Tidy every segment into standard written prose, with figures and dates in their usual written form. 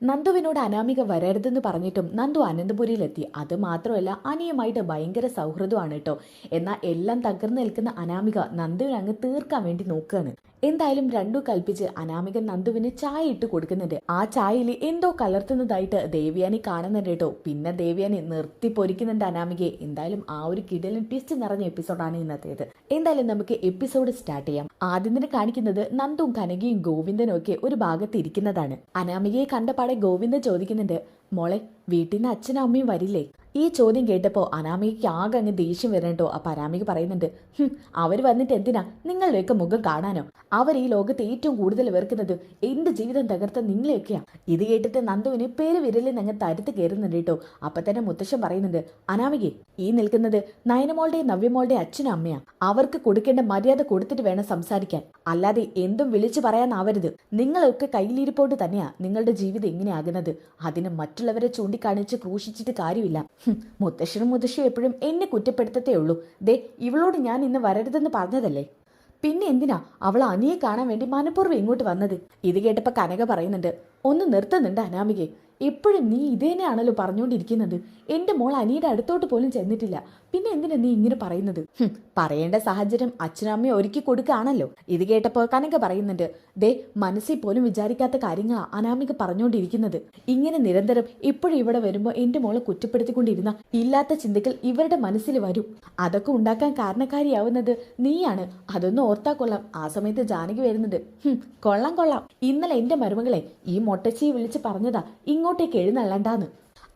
നന്ദുവിനോട് അനാമിക വരരുതെന്ന് പറഞ്ഞിട്ടും നന്ദു അനന്തപുരിയിലെത്തി. അത് മാത്രമല്ല അനിയുമായിട്ട് ഭയങ്കര സൗഹൃദമാണ് കേട്ടോ. എന്നാൽ എല്ലാം തകർന്നു നിൽക്കുന്ന അനാമിക നന്ദുവിനെ അങ്ങ് തീർക്കാൻ വേണ്ടി നോക്കുകയാണ്. എന്തായാലും രണ്ടു കൽപ്പിച്ച് അനാമിക നന്ദുവിന് ചായ ഇട്ട് കൊടുക്കുന്നുണ്ട്. ആ ചായയിൽ എന്തോ കലർത്തുന്നതായിട്ട് ദേവ്യാനി കാണുന്നുണ്ട് കേട്ടോ. പിന്നെ ദേവ്യാനി നിർത്തി പൊരിക്കുന്നുണ്ട് അനാമികയെ. എന്തായാലും ആ ഒരു കിടലൻ ട്വിസ്റ്റ് നിറഞ്ഞ എപ്പിസോഡാണ് ഇന്നത്തേത്. എന്തായാലും നമുക്ക് എപ്പിസോഡ് സ്റ്റാർട്ട് ചെയ്യാം. ആദ്യം തന്നെ കാണിക്കുന്നത് നന്ദുവും കനകയും ഗോവിന്ദനും ഒക്കെ ഒരു ഭാഗത്ത് ഇരിക്കുന്നതാണ്. അനാമികയെ കണ്ടപാടെ ഗോവിന്ദൻ ചോദിക്കുന്നുണ്ട്, മോളെ വീട്ടിൽ നിന്ന് അച്ഛനും അമ്മയും വരില്ലേ? ഈ ചോദ്യം കേട്ടപ്പോൾ അനാമികയ്ക്ക് ആകെ അങ്ങ് ദേഷ്യം വരണട്ടോ. അപ്പൊ അനാമിക പറയുന്നുണ്ട്, അവർ വന്നിട്ട് എന്തിനാ? നിങ്ങളുടെയൊക്കെ മുഖം കാണാനോ? അവർ ഈ ലോകത്ത് ഏറ്റവും കൂടുതൽ വെറുക്കുന്നത് എന്റെ ജീവിതം തകർത്ത നിങ്ങളെയൊക്കെയാ. ഇത് കേട്ടിട്ട് നന്ദുവിന് പേര് വിരലിൽ അങ്ങ് തരുത്ത് കയറുന്നുണ്ട് കേട്ടോ. അപ്പൊ തന്നെ മുത്തശ്ശൻ പറയുന്നുണ്ട്, അനാമികെ, ഈ നിൽക്കുന്നത് നയനമോളുടെയും നവ്യമോളുടെയും അച്ഛനും അമ്മയാ. അവർക്ക് കൊടുക്കേണ്ട മര്യാദ കൊടുത്തിട്ട് വേണം സംസാരിക്കാൻ. അല്ലാതെ എന്തും വിളിച്ചു പറയാനാവരുത്. നിങ്ങളൊക്കെ കയ്യിലിരിപ്പോട്ട് തന്നെയാ നിങ്ങളുടെ ജീവിതം എങ്ങനെയാകുന്നത്. അതിന് മറ്റുള്ളവരെ ചൂണ്ടിക്കാണിച്ച് ക്രൂശിച്ചിട്ട് കാര്യമില്ല. മുത്തശ്ശനും മുത്തശ്ശിയും എപ്പോഴും എന്നെ കുറ്റപ്പെടുത്തത്തേ ഉള്ളൂ. ദേ, ഇവളോട് ഞാൻ ഇന്ന് വരരുതെന്ന് പറഞ്ഞതല്ലേ? പിന്നെ എന്തിനാ അവൾ അനിയെ കാണാൻ വേണ്ടി മനഃപൂർവ്വം ഇങ്ങോട്ട് വന്നത്? ഇത് കേട്ടപ്പോ കനക പറയുന്നുണ്ട്, ഒന്ന് നിർത്തുന്നുണ്ട് അനാമികെ. എപ്പോഴും നീ ഇതേനെയാണല്ലോ പറഞ്ഞുകൊണ്ടിരിക്കുന്നത്. എന്റെ മോൾ അനിയുടെ അടുത്തോട്ട് പോലും ചെന്നിട്ടില്ല. പിന്നെ എന്തിനാ നീ ഇങ്ങനെ പറയുന്നത്? പറയേണ്ട സാഹചര്യം അച്ഛനമ്മയെ ഒരുക്കി കൊടുക്കുകയാണല്ലോ. ഇത് കേട്ടപ്പോ കനക പറയുന്നുണ്ട്, ദേ, മനസ്സിൽ പോലും വിചാരിക്കാത്ത കാര്യങ്ങളാ അനാമിക പറഞ്ഞുകൊണ്ടിരിക്കുന്നത്. ഇങ്ങനെ നിരന്തരം ഇപ്പോഴും ഇവിടെ വരുമ്പോ എന്റെ മോളെ കുറ്റപ്പെടുത്തിക്കൊണ്ടിരുന്ന ഇല്ലാത്ത ചിന്തകൾ ഇവരുടെ മനസ്സിൽ വരും. അതൊക്കെ ഉണ്ടാക്കാൻ കാരണക്കാരിയാവുന്നത് നീയാണ്. അതൊന്നും ഓർത്താ കൊള്ളാം. ആ സമയത്ത് ജാനകി വരുന്നുണ്ട്. കൊള്ളാം കൊള്ളാം, ഇന്നലെ എന്റെ മരുമകളെ ഈ മൊട്ടച്ചിയെ വിളിച്ച് പറഞ്ഞതാ ഇങ്ങോട്ടേക്ക് എഴുന്നള്ളണ്ടാന്ന്.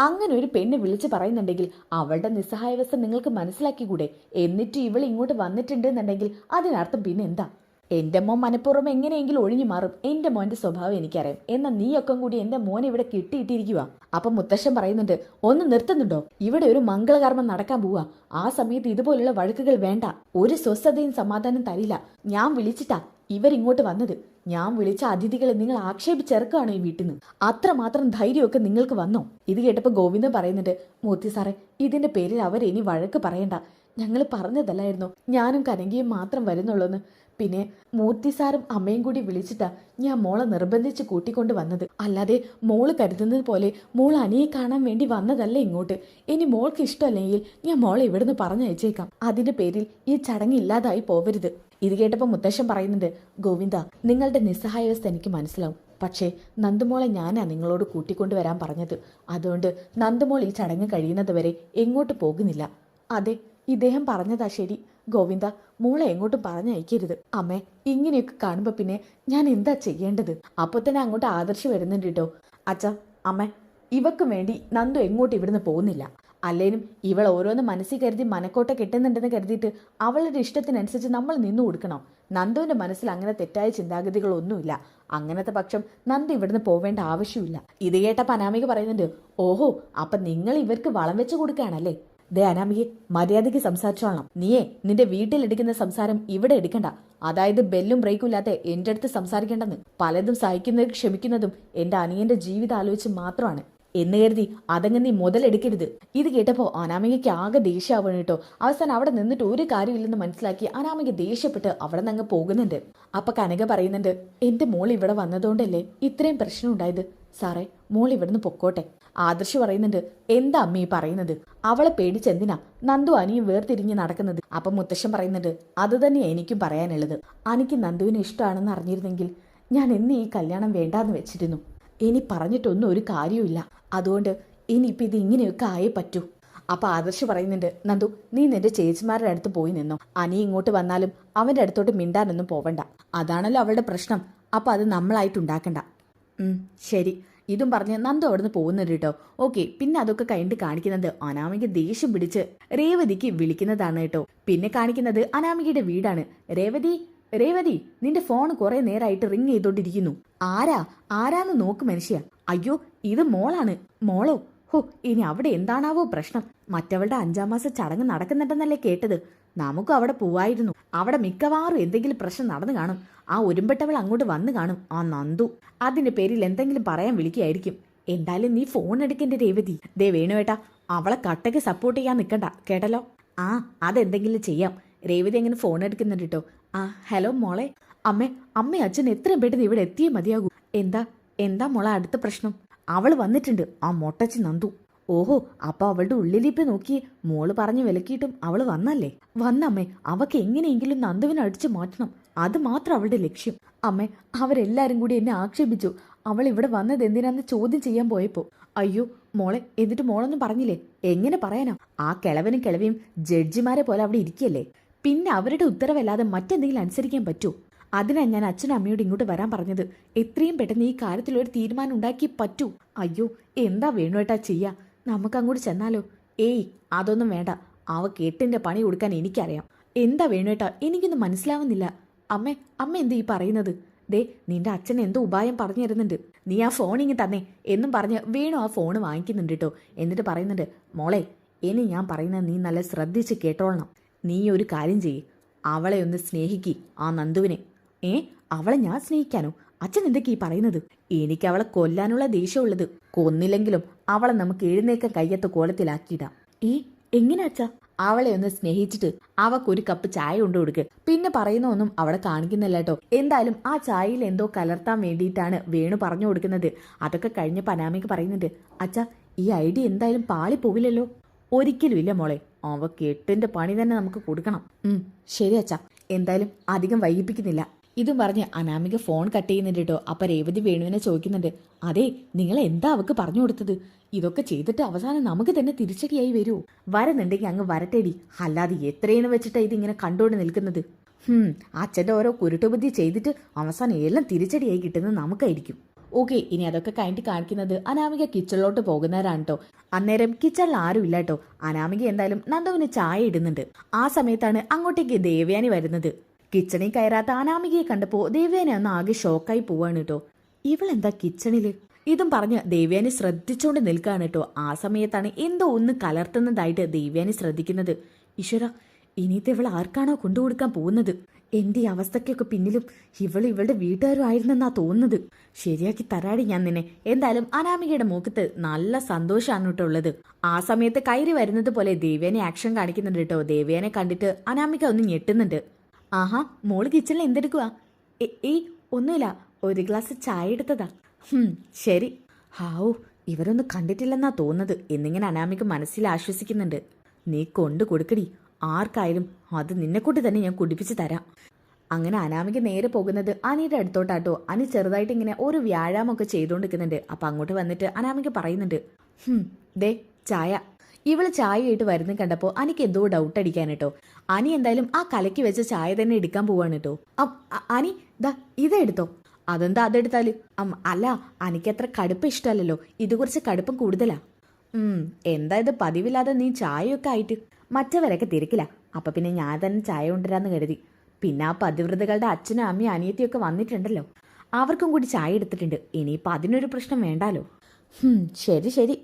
അങ്ങനെ ഒരു പെണ്ണ് വിളിച്ചു പറയുന്നുണ്ടെങ്കിൽ അവളുടെ നിസ്സഹായാവസ്ഥ നിങ്ങൾക്ക് മനസ്സിലാക്കിക്കൂടെ? എന്നിട്ട് ഇവൾ ഇങ്ങോട്ട് വന്നിട്ടുണ്ട് എന്നുണ്ടെങ്കിൽ അതിനർത്ഥം പിന്നെ എന്താ? എന്റെ മോൻ മനഃപൂർവ്വം എങ്ങനെയെങ്കിലും ഒഴിഞ്ഞു മാറും. എന്റെ മോന്റെ സ്വഭാവം എനിക്കറിയാം. എന്നാൽ നീയൊക്കെ കൂടി എന്റെ മോനെ ഇവിടെ കിട്ടിയിട്ടിരിക്കുക. അപ്പൊ മുത്തശ്ശൻ പറയുന്നുണ്ട്, ഒന്ന് നിർത്തുന്നുണ്ടോ? ഇവിടെ ഒരു മംഗളകർമ്മം നടക്കാൻ പോവാ. ആ സമയത്ത് ഇതുപോലുള്ള വഴക്കുകൾ വേണ്ട. ഒരു സ്വസ്ഥതയും സമാധാനം തരില്ല. ഞാൻ വിളിച്ചിട്ടാ ഇവരിങ്ങോട്ട് വന്നത്. ഞാൻ വിളിച്ച അതിഥികളെ നിങ്ങൾ ആക്ഷേപിച്ചിറക്കുകയാണോ ഈ വീട്ടിൽ നിന്ന്? അത്രമാത്രം ധൈര്യമൊക്കെ നിങ്ങൾക്ക് വന്നോ? ഇത് കേട്ടപ്പോൾ ഗോവിന്ദൻ പറയുന്നുണ്ട്, മൂർത്തി സാറേ, ഇതിന്റെ പേരിൽ അവരിനി വഴക്ക് പറയണ്ട. ഞങ്ങൾ പറഞ്ഞതല്ലായിരുന്നു ഞാനും കനകയും മാത്രം വരുന്നുള്ളൂന്ന്. പിന്നെ മൂർത്തി സാറും അമ്മയും കൂടി വിളിച്ചിട്ടാ ഞാൻ മോളെ നിർബന്ധിച്ച് കൂട്ടിക്കൊണ്ട് വന്നത്. അല്ലാതെ മോള് കരുതുന്നത് പോലെ മോൾ അനിയെ കാണാൻ വേണ്ടി വന്നതല്ല ഇങ്ങോട്ട്. ഇനി മോൾക്ക് ഇഷ്ടമല്ലെങ്കിൽ ഞാൻ മോളെ ഇവിടുന്ന് പറഞ്ഞയച്ചേക്കാം. അതിന്റെ പേരിൽ ഈ ചടങ്ങ് ഇല്ലാതായി പോവരുത്. ഇത് കേട്ടപ്പോൾ മുത്തശ്ശൻ പറയുന്നുണ്ട്, ഗോവിന്ദ, നിങ്ങളുടെ നിസ്സഹായാവസ്ഥ എനിക്ക് മനസ്സിലാവും. പക്ഷേ നന്ദുമോളെ ഞാനാ നിങ്ങളോട് കൂട്ടിക്കൊണ്ടുവരാൻ പറഞ്ഞത്. അതുകൊണ്ട് നന്ദുമോൾ ഈ ചടങ്ങ് കഴിയുന്നത് വരെ എങ്ങോട്ട് പോകുന്നില്ല. അതെ, ഇദ്ദേഹം പറഞ്ഞതാ ശരി. ഗോവിന്ദ, മോളെ എങ്ങോട്ടും പറഞ്ഞയക്കരുത്. അമ്മേ, ഇങ്ങനെയൊക്കെ കാണുമ്പോ പിന്നെ ഞാൻ എന്താ ചെയ്യേണ്ടത്? അപ്പൊ തന്നെ അങ്ങോട്ട് ആദർശ് വരുന്നുണ്ട് കേട്ടോ. അച്ഛാ, അമ്മ, ഇവക്ക് വേണ്ടി നന്ദു എങ്ങോട്ട് ഇവിടുന്ന് പോകുന്നില്ല. അല്ലേനും ഇവൾ ഓരോന്ന് മനസ്സിൽ കരുതി മനക്കോട്ട കെട്ടുന്നുണ്ടെന്ന് കരുതിയിട്ട് അവളുടെ ഇഷ്ടത്തിനനുസരിച്ച് നമ്മൾ നിന്നു കൊടുക്കണം. നന്ദുവിന്റെ മനസ്സിൽ അങ്ങനെ തെറ്റായ ചിന്താഗതികളൊന്നുമില്ല. അങ്ങനത്തെ പക്ഷം നന്ദു ഇവിടുന്ന് പോവേണ്ട ആവശ്യമില്ല. ഇത് കേട്ട അനാമിക പറയുന്നുണ്ട്, ഓഹോ, അപ്പൊ നിങ്ങൾ ഇവർക്ക് വളം വെച്ചു കൊടുക്കുകയാണല്ലേ? ദേ അനാമികെ, മര്യാദയ്ക്ക് സംസാരിച്ചോളണം. നീയേ നിന്റെ വീട്ടിലെടുക്കുന്ന സംസാരം ഇവിടെ എടുക്കണ്ട. അതായത് ബെല്ലും ബ്രേക്കും ഇല്ലാത്ത എന്റെ അടുത്ത് സംസാരിക്കേണ്ടെന്ന്. പലതും സഹിക്കുന്നതും ക്ഷമിക്കുന്നതും എന്റെ അനിയന്റെ ജീവിതം ആലോചിച്ച് മാത്രമാണ് എന്ന് കരുതി അതങ്ങ് നീ മുതലെടുക്കരുത്. ഇത് കേട്ടപ്പോ അനാമികയ്ക്ക് ആകെ ദേഷ്യമാവണം കേട്ടോ. അവസാനം അവിടെ നിന്നിട്ട് ഒരു കാര്യമില്ലെന്ന് മനസ്സിലാക്കി അനാമിക ദേഷ്യപ്പെട്ട് അവിടെ നിന്ന് അങ്ങ് പോകുന്നുണ്ട്. അപ്പൊ കനക പറയുന്നുണ്ട്, എന്റെ മോൾ ഇവിടെ വന്നതുകൊണ്ടല്ലേ ഇത്രയും പ്രശ്നം ഉണ്ടായത്. സാറേ, മോൾ ഇവിടുന്ന് പൊക്കോട്ടെ. ആദർശ് പറയുന്നുണ്ട്, എന്താ അമ്മ ഈ പറയുന്നത്? അവളെ പേടിച്ചെന്തിനാ നന്ദു അനിയും വേർതിരിഞ്ഞ് നടക്കുന്നത്? അപ്പൊ മുത്തശ്ശൻ പറയുന്നുണ്ട്, അത് തന്നെയാ എനിക്കും പറയാനുള്ളത്. എനിക്ക് നന്ദുവിനെ ഇഷ്ടമാണെന്ന് അറിഞ്ഞിരുന്നെങ്കിൽ ഞാൻ എന്ന് ഈ കല്യാണം വേണ്ടാന്ന് വെച്ചിരുന്നു. ഇനി പറഞ്ഞിട്ടൊന്നും ഒരു കാര്യമില്ല. അതുകൊണ്ട് ഇനിയിപ്പോൾ ഇത് ഇങ്ങനെയൊക്കെ ആയേ പറ്റൂ. അപ്പൊ ആദർശ് പറയുന്നുണ്ട്, നന്ദു, നീ നിന്റെ ചേച്ചിമാരുടെ അടുത്ത് പോയി നിന്നോ. അനി ഇങ്ങോട്ട് വന്നാലും അവന്റെ അടുത്തോട്ട് മിണ്ടാനൊന്നും പോവണ്ട. അതാണല്ലോ അവളുടെ പ്രശ്നം. അപ്പൊ അത് നമ്മളായിട്ടുണ്ടാക്കണ്ട. ശരി. ഇതും പറഞ്ഞ് നന്ദു അവിടുന്ന് പോകുന്നുണ്ട് കേട്ടോ. ഓക്കെ, പിന്നെ അതൊക്കെ കഴിഞ്ഞിട്ട് കാണിക്കുന്നത് അനാമിക ദേഷ്യം പിടിച്ച് രേവതിക്ക് വിളിക്കുന്നതാണ് കേട്ടോ. പിന്നെ കാണിക്കുന്നത് അനാമികയുടെ വീടാണ്. രേവതി, രേവതി, നിന്റെ ഫോൺ കുറെ നേരമായിട്ട് റിങ് ചെയ്തോണ്ടിരിക്കുന്നു. ആരാന്ന് നോക്ക് മനുഷ്യ. അയ്യോ, ഇത് മോളാണ്. മോളോ? ഹോ, ഇനി അവിടെ എന്താണാവോ പ്രശ്നം? മറ്റവളുടെ 5-ാം മാസ ചടങ്ങ് നടക്കുന്നുണ്ടെന്നല്ലേ കേട്ടത്. നമുക്കും അവിടെ പോവായിരുന്നു. അവിടെ മിക്കവാറും എന്തെങ്കിലും പ്രശ്നം നടന്നു കാണും. ആ ഒരുമ്പെട്ടവൾ അങ്ങോട്ട് വന്നു കാണും, ആ നന്ദു. അതിന്റെ പേരിൽ എന്തെങ്കിലും പറയാൻ വിളിക്കുകയായിരിക്കും. എന്തായാലും നീ ഫോൺ എടുക്കേണ്ട രേവതി. ദേ വേണുവേട്ടാ, അവളെ കട്ടയ്ക്ക് സപ്പോർട്ട് ചെയ്യാൻ നിൽക്കണ്ട കേട്ടല്ലോ. ആ, അതെന്തെങ്കിലും ചെയ്യാം. രേവതി എങ്ങനെ ഫോൺ എടുക്കുന്നുണ്ട് കേട്ടോ. ആ, ഹലോ മോളെ. അമ്മ അച്ഛൻ എത്രയും പെട്ടെന്ന് ഇവിടെ എത്തിയേ മതിയാകൂ. എന്താ മോളെ അടുത്ത പ്രശ്നം? അവൾ വന്നിട്ടുണ്ട്, ആ മൊട്ടച്ചി നന്ദു. ഓഹോ, അപ്പൊ അവളുടെ ഉള്ളിലിപ്പ് നോക്കിയേ. മോള് പറഞ്ഞു വിലക്കിയിട്ടും അവള് വന്നല്ലേ? വന്നമ്മേ. അവക്ക് എങ്ങനെയെങ്കിലും നന്ദുവിനെ അടിച്ചു മാറ്റണം, അത് മാത്രം അവളുടെ ലക്ഷ്യം. അമ്മേ, അവരെല്ലാരും കൂടി എന്നെ ആക്ഷേപിച്ചു. അവൾ ഇവിടെ വന്നത് എന്തിനാന്ന് ചോദ്യം ചെയ്യാൻ പോയപ്പോ. അയ്യോ മോളെ, എന്നിട്ട് മോളൊന്നും പറഞ്ഞില്ലേ? എങ്ങനെ പറയാനാ? ആ കിളവനും കിളവിയും ജഡ്ജിമാരെ പോലെ അവിടെ ഇരിക്കല്ലേ. പിന്നെ അവരുടെ ഉത്തരവല്ലാതെ മറ്റെന്തെങ്കിലും അനുസരിക്കാൻ പറ്റുമോ? അതിനാ ഞാൻ അച്ഛനും അമ്മയോട് ഇങ്ങോട്ട് വരാൻ പറഞ്ഞത്. എത്രയും പെട്ടെന്ന് ഈ കാര്യത്തിൽ ഒരു തീരുമാനം ഉണ്ടാക്കി പറ്റൂ. അയ്യോ, എന്താ വേണുവേട്ടാ ചെയ്യാ? നമുക്ക് അങ്ങോട്ട് ചെന്നാലോ? ഏയ്, അതൊന്നും വേണ്ട. അവക്ക് എട്ടിന്റെ പണി കൊടുക്കാൻ എനിക്കറിയാം. എന്താ വേണുവേട്ടാ, എനിക്കൊന്നും മനസ്സിലാവുന്നില്ല. അമ്മ അമ്മ എന്താ ഈ പറയുന്നത്? ദേ, നിന്റെ അച്ഛൻ എന്തോ ഉപായം പറഞ്ഞു തരുന്നുണ്ട്. നീ ആ ഫോൺ ഇങ്ങ് തന്നെ എന്നും പറഞ്ഞ് വേണു ആ ഫോണ് വാങ്ങിക്കുന്നുണ്ട് കേട്ടോ. എന്നിട്ട് പറയുന്നുണ്ട്, മോളെ, ഇനി ഞാൻ പറയുന്നത് നീ നല്ല ശ്രദ്ധിച്ച് കേട്ടോളണം. നീ ഒരു കാര്യം ചെയ്യ്, അവളെ ഒന്ന് സ്നേഹിക്കി, ആ നന്ദുവിനെ. അവളെ ഞാൻ സ്നേഹിക്കാനോ? അച്ഛൻ എന്തൊക്കെ ഈ പറയുന്നത്? എനിക്ക് അവളെ കൊല്ലാനുള്ള ദേഷ്യമുള്ളത്. കൊന്നില്ലെങ്കിലും അവളെ നമുക്ക് എഴുന്നേക്കാൻ കയ്യത്ത് കോലത്തിലാക്കിയിടാം. എങ്ങനെ അച്ഛാ? അവളെ ഒന്ന് സ്നേഹിച്ചിട്ട് അവക്കൊരു കപ്പ് ചായ കൊണ്ടു കൊടുക്ക്. പിന്നെ പറയുന്ന ഒന്നും അവളെ കാണിക്കുന്നില്ല കേട്ടോ. എന്തായാലും ആ ചായയിൽ എന്തോ കലർത്താൻ വേണ്ടിയിട്ടാണ് വേണു പറഞ്ഞു കൊടുക്കുന്നത്. അതൊക്കെ കഴിഞ്ഞ അനാമിക പറയുന്നുണ്ട്, അച്ഛാ, ഈ ഐഡിയ എന്തായാലും പാളി പോവില്ലല്ലോ? ഒരിക്കലും ഇല്ല മോളെ, അവക്ക് എട്ടിന്റെ പണി തന്നെ നമുക്ക് കൊടുക്കണം. ശരി അച്ഛാ, എന്തായാലും അധികം വൈകിപ്പിക്കുന്നില്ല. ഇതും പറഞ്ഞ് അനാമിക ഫോൺ കട്ട് ചെയ്യുന്നുണ്ട് കേട്ടോ. അപ്പൊ രേവതി വേണുവിനെ ചോദിക്കുന്നുണ്ട്, അതെ, നിങ്ങൾ എന്താ അവക്ക് പറഞ്ഞു കൊടുത്തത്? ഇതൊക്കെ ചെയ്തിട്ട് അവസാനം നമുക്ക് തന്നെ തിരിച്ചടിയായി വരുമോ? വരുന്നുണ്ടെങ്കിൽ അങ്ങ് വരട്ടേടി, അല്ലാതെ എത്രയെന്ന് വെച്ചിട്ടാ ഇതിങ്ങനെ കണ്ടുകൊണ്ട് നിൽക്കുന്നത്? അച്ഛൻ്റെ ഓരോ കുരുട്ടുബുദ്ധി ചെയ്തിട്ട് അവസാനം എല്ലാം തിരിച്ചടിയായി കിട്ടുന്നത് നമുക്കായിരിക്കും. ഓക്കെ, ഇനി അതൊക്കെ കഴിഞ്ഞിട്ട് കാണിക്കുന്നത് അനാമിക കിച്ചണിലോട്ട് പോകുന്നവരാണ് കേട്ടോ. അന്നേരം കിച്ചണിൽ ആരും ഇല്ല കേട്ടോ. അനാമിക എന്തായാലും നന്ദുവിന് ചായ ഇടുന്നുണ്ട്. ആ സമയത്താണ് അങ്ങോട്ടേക്ക് ദേവയാനി വരുന്നത്. കിച്ചണിൽ കയറാത്ത അനാമികയെ കണ്ടപ്പോൾ ദേവയാനി ഒന്ന് ആകെ ഷോക്കായി പോവാണ് കേട്ടോ. ഇവളെന്താ കിച്ചണില്? ഇതും പറഞ്ഞ് ദേവയാനി ശ്രദ്ധിച്ചുകൊണ്ട് നിൽക്കുകയാണ് കേട്ടോ. ആ സമയത്താണ് എന്തോ ഒന്ന് കലർത്തുന്നതായിട്ട് ദേവയാനി ശ്രദ്ധിക്കുന്നത്. ഈശ്വര, ഇനിയത്തെ ഇവൾ ആർക്കാണോ കൊണ്ടുകൊടുക്കാൻ പോകുന്നത്? എന്റെ ഈ അവസ്ഥയ്ക്കൊക്കെ പിന്നിലും ഇവളുടെ വീട്ടുകാരും ആയിരുന്നെന്നാ തോന്നുന്നത്. ശരിയാക്കി തരാടി ഞാൻ നിന്നെ. എന്തായാലും അനാമികയുടെ മുഖത്ത് നല്ല സന്തോഷമാണ് കേട്ടോ ഉള്ളത്. ആ സമയത്ത് കയറി വരുന്നത് പോലെ ദേവയാനി ആക്ഷൻ കാണിക്കുന്നുണ്ട് കേട്ടോ. ദേവയാനെ കണ്ടിട്ട് അനാമിക ഒന്ന് ഞെട്ടുന്നുണ്ട്. ആഹാ, മോള് കിച്ചണിൽ എന്തെടുക്കുക? ഒന്നുമില്ല, ഒരു ഗ്ലാസ് ചായ എടുത്തതാ. ശരി. ഹാവൂ, ഇവരൊന്നും കണ്ടിട്ടില്ലെന്നാ തോന്നുന്നത് എന്നിങ്ങനെ അനാമിക മനസ്സിൽ ആശ്വസിക്കുന്നുണ്ട്. നീ കൊണ്ടു കൊടുക്കടി, ആർക്കായാലും അത് നിന്നെക്കൊണ്ട് തന്നെ ഞാൻ കുടിപ്പിച്ച് തരാം. അങ്ങനെ അനാമിക നേരെ പോകുന്നത് അനിയുടെ അടുത്തോട്ടാട്ടോ. അനി ചെറുതായിട്ട് ഇങ്ങനെ ഒരു വ്യായാമമൊക്കെ ചെയ്തുകൊണ്ടിരിക്കുന്നുണ്ട്. അപ്പൊ അങ്ങോട്ട് വന്നിട്ട് അനാമിക പറയുന്നുണ്ട്, ദേ ചായ. ഇവള് ചായയായിട്ട് വരുന്ന കണ്ടപ്പോൾ അനിക്ക് എന്തോ ഡൗട്ട് അടിക്കാൻ കേട്ടോ. അനി എന്തായാലും ആ കലക്കി വെച്ച ചായ തന്നെ എടുക്കാൻ പോവാണ് കേട്ടോ. അനി ദാ ഇതെടുത്തോ. അതെന്താ അതെടുത്താല്? അല്ല, അനിക്ക് അത്ര കടുപ്പം ഇഷ്ടമല്ലല്ലോ, ഇത് കുറച്ച് കടുപ്പം കൂടുതലാ. എന്താ ഇത് പതിവില്ലാതെ നീ ചായയൊക്കെ ആയിട്ട്? മറ്റവരൊക്കെ തിരക്കില്ല, അപ്പൊ പിന്നെ ഞാൻ തന്നെ ചായ കൊണ്ടുവരാന്ന് കരുതി. പിന്നെ ആ പതിവ്രതകളുടെ അച്ഛനും അമ്മയും അനിയത്തിയൊക്കെ വന്നിട്ടുണ്ടല്ലോ, അവർക്കും കൂടി ചായ എടുത്തിട്ടുണ്ട്. ഇനിയിപ്പോൾ അതിനൊരു പ്രശ്നം വേണ്ടാലോ. ശരി ശരി.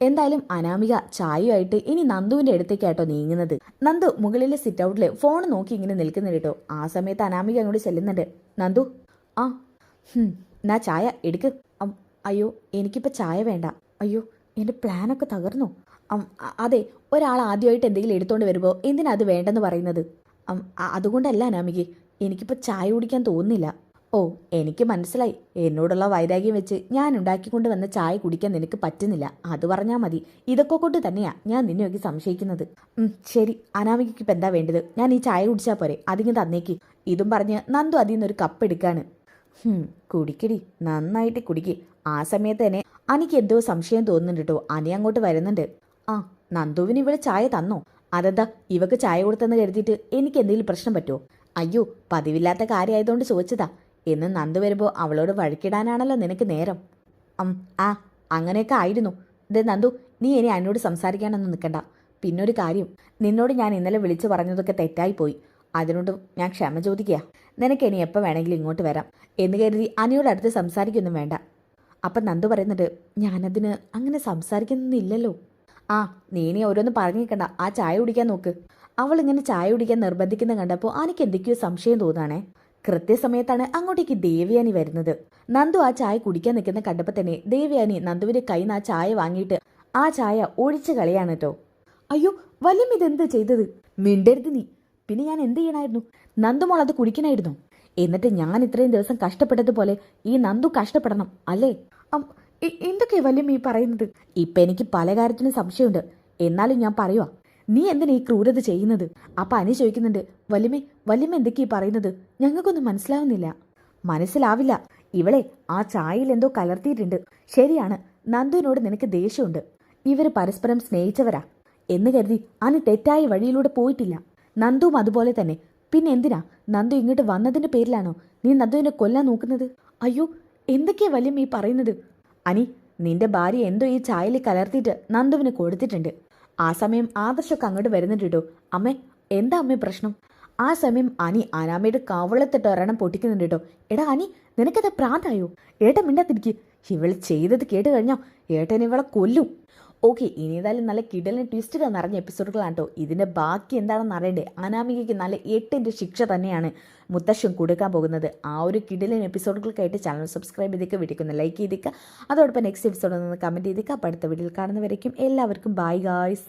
എന്തായാലും അനാമിക ചായയുമായിട്ട് ഇനി നന്ദുവിന്റെ അടുത്തേക്കാട്ടോ നീങ്ങുന്നത്. നന്ദു മുകളിലെ സിറ്റ് ഔട്ടില് ഫോൺ നോക്കി ഇങ്ങനെ നിൽക്കുന്നുണ്ട് കേട്ടോ. ആ സമയത്ത് അനാമിക അങ്ങോട്ട് ചെല്ലുന്നുണ്ട്. നന്ദു, ആ എന്നാ ചായ എടുക്ക്. അയ്യോ, എനിക്കിപ്പോൾ ചായ വേണ്ട. അയ്യോ, എൻ്റെ പ്ലാനൊക്കെ തകർന്നു. അതെ, ഒരാൾ ആദ്യമായിട്ട് എന്തെങ്കിലും എടുത്തോണ്ട് വരുമ്പോൾ എന്തിനാ അത് വേണ്ടെന്ന് പറയുന്നത്? അതുകൊണ്ടല്ല അനാമികെ, എനിക്കിപ്പോൾ ചായ കുടിക്കാൻ തോന്നുന്നില്ല. ഓ, എനിക്ക് മനസ്സിലായി. എന്നോടുള്ള വൈരാഗ്യം വെച്ച് ഞാൻ ഉണ്ടാക്കിക്കൊണ്ട് വന്ന ചായ കുടിക്കാൻ നിനക്ക് പറ്റുന്നില്ല, അത് പറഞ്ഞാൽ മതി. ഇതൊക്കെ കൊണ്ട് തന്നെയാ ഞാൻ നിന്നെയൊക്കെ സംശയിക്കുന്നത്. ശരി, അനാമികയ്ക്ക് ഇപ്പം എന്താ വേണ്ടത്? ഞാൻ ഈ ചായ കുടിച്ചാൽ പോരെ, അതിങ്ങ് തന്നേക്ക്. ഇതും പറഞ്ഞ് നന്ദു അതിൽ നിന്നൊരു കപ്പ് എടുക്കാണ്. കുടിക്കടി, നന്നായിട്ട് കുടിക്ക്. ആ സമയത്ത് തന്നെ അനിക്ക് എന്തോ സംശയം തോന്നുന്നുണ്ട് കേട്ടോ. അനി അങ്ങോട്ട് വരുന്നുണ്ട്. നന്ദുവിന് ഇവിടെ ചായ തന്നോ? അതെന്താ ഇവക്ക് ചായ കൊടുത്തെന്ന് കരുതിയിട്ട് എനിക്ക് എന്തെങ്കിലും പ്രശ്നം പറ്റുമോ? അയ്യോ, പതിവില്ലാത്ത കാര്യമായതുകൊണ്ട് ചോദിച്ചതാ. എന്ന് നന്ദു വരുമ്പോൾ അവളോട് വഴക്കിടാനാണല്ലോ നിനക്ക് നേരം. അങ്ങനെയൊക്കെ ആയിരുന്നു. ഇത് നന്ദു, നീ ഇനി എന്നോട് സംസാരിക്കാനൊന്നും നിൽക്കണ്ട. പിന്നൊരു കാര്യം, നിന്നോട് ഞാൻ ഇന്നലെ വിളിച്ചു പറഞ്ഞതൊക്കെ തെറ്റായിപ്പോയി. അതിനോട് ഞാൻ ക്ഷമ ചോദിക്കുക. നിനക്ക് ഇനി എപ്പോൾ വേണമെങ്കിലും ഇങ്ങോട്ട് വരാം എന്ന് കരുതി അനിയോട് അടുത്ത് സംസാരിക്കൊന്നും വേണ്ട. അപ്പം നന്ദു പറയുന്നുണ്ട്, ഞാനതിന് അങ്ങനെ സംസാരിക്കുന്നൊന്നുമില്ലല്ലോ. നീ ഇനി ഓരോന്ന് പറഞ്ഞു നിൽക്കണ്ട, ആ ചായ കുടിക്കാൻ നോക്ക്. അവൾ ഇങ്ങനെ ചായ കുടിക്കാൻ നിർബന്ധിക്കുന്ന കണ്ടപ്പോൾ എനിക്ക് എന്തൊക്കെയോ സംശയം തോന്നാണേ. കൃത്യസമയത്താണ് അങ്ങോട്ടേക്ക് ദേവയാനി വരുന്നത്. നന്ദു ആ ചായ കുടിക്കാൻ നിൽക്കുന്ന കണ്ടപ്പോൾ തന്നെ ദേവയാനി നന്ദുവിന്റെ കയ്യിൽ നിന്ന് ആ ചായ വാങ്ങിയിട്ട് ആ ചായ ഒഴിച്ച് കളയാണ് കേട്ടോ. അയ്യോ, വല്യം ഇതെന്ത് ചെയ്തത്? മിണ്ടരുത് നീ. പിന്നെ ഞാൻ എന്ത് ചെയ്യണമായിരുന്നു? നന്ദുമോൾ അത് കുടിക്കണമായിരുന്നു. എന്നിട്ട് ഞാൻ ഇത്രയും ദിവസം കഷ്ടപ്പെട്ടതുപോലെ ഈ നന്ദു കഷ്ടപ്പെടണം അല്ലേ? എന്തൊക്കെയാ വല്യമ്മ ഈ പറയുന്നത്? ഇപ്പൊ എനിക്ക് പല കാര്യത്തിനും സംശയമുണ്ട്. എന്നാലും ഞാൻ പറയുവാ, നീ എന്തിനാ ഈ ക്രൂരത ചെയ്യുന്നത്? അപ്പൊ അനി ചോദിക്കുന്നുണ്ട്, വല്യമ്മ എന്തൊക്കെയാ പറയുന്നത്? ഞങ്ങൾക്കൊന്നും മനസ്സിലാവുന്നില്ല. മനസ്സിലാവില്ല. ഇവളെ ആ ചായയിൽ എന്തോ കലർത്തിയിട്ടുണ്ട്. ശരിയാണ്, നന്ദുവിനോട് നിനക്ക് ദേഷ്യമുണ്ട്. ഇവര് പരസ്പരം സ്നേഹിച്ചവരാ എന്ന് കരുതി അനി തെറ്റായ വഴിയിലൂടെ പോയിട്ടില്ല. നന്ദുവും അതുപോലെ തന്നെ. പിന്നെ എന്തിനാ നന്ദു ഇങ്ങോട്ട് വന്നതിന്റെ പേരിലാണോ നീ നന്ദുവിനെ കൊല്ലാൻ നോക്കുന്നത്? അയ്യോ, എന്തൊക്കെയാ വല്യമ്മ ഈ പറയുന്നത്? അനി, നിന്റെ ഭാര്യ എന്തോ ഈ ചായയിൽ കലർത്തിയിട്ട് നന്ദുവിന് കൊടുത്തിട്ടുണ്ട്. ആ സമയം ആദർശൊക്കെ അങ്ങോട്ട് വരുന്നുണ്ട് കേട്ടോ. അമ്മേ, എന്താ അമ്മേ പ്രശ്നം? ആ സമയം അനി അനാമയുടെ കവളത്തിട്ട് ഒരെണ്ണം പൊട്ടിക്കുന്നുണ്ട് കേട്ടോ. എടാ അനി, നിനക്കത് പ്രാന്തായോ? ഏട്ടൻ മിണ്ടാതിരിക്ക്. ഇവൾ ചെയ്തത് കേട്ട് കഴിഞ്ഞാൽ ഏട്ടൻ ഇവളെ കൊല്ലും. ഓക്കെ, ഇനി ഏതായാലും നല്ല കിടലിന് ട്വിസ്റ്റുകൾ നിറഞ്ഞ എപ്പിസോഡുകളാണ് കേട്ടോ. ഇതിൻ്റെ ബാക്കി എന്താണെന്ന് അറിയണ്ടേ? അനാമികയ്ക്ക് നല്ല 8ന്റെ ശിക്ഷ തന്നെയാണ് മുത്തശ്ശൻ കൊടുക്കാൻ പോകുന്നത്. ആ ഒരു കിടലിന് എപ്പിസോഡുകൾക്കായിട്ട് ചാനൽ സബ്സ്ക്രൈബ് ചെയ്തേക്ക്, വീഡിയോക്ക് ലൈക്ക് ചെയ്തേക്കുക. അതോടൊപ്പം നെക്സ്റ്റ് എപ്പിസോഡിൽ നിന്ന് കമൻറ്റ് ചെയ്തേക്കുക. അപ്പോൾ അടുത്ത വീഡിയോയിൽ കാണുന്നവരേക്കും എല്ലാവർക്കും ബൈ ഗായ്സ്.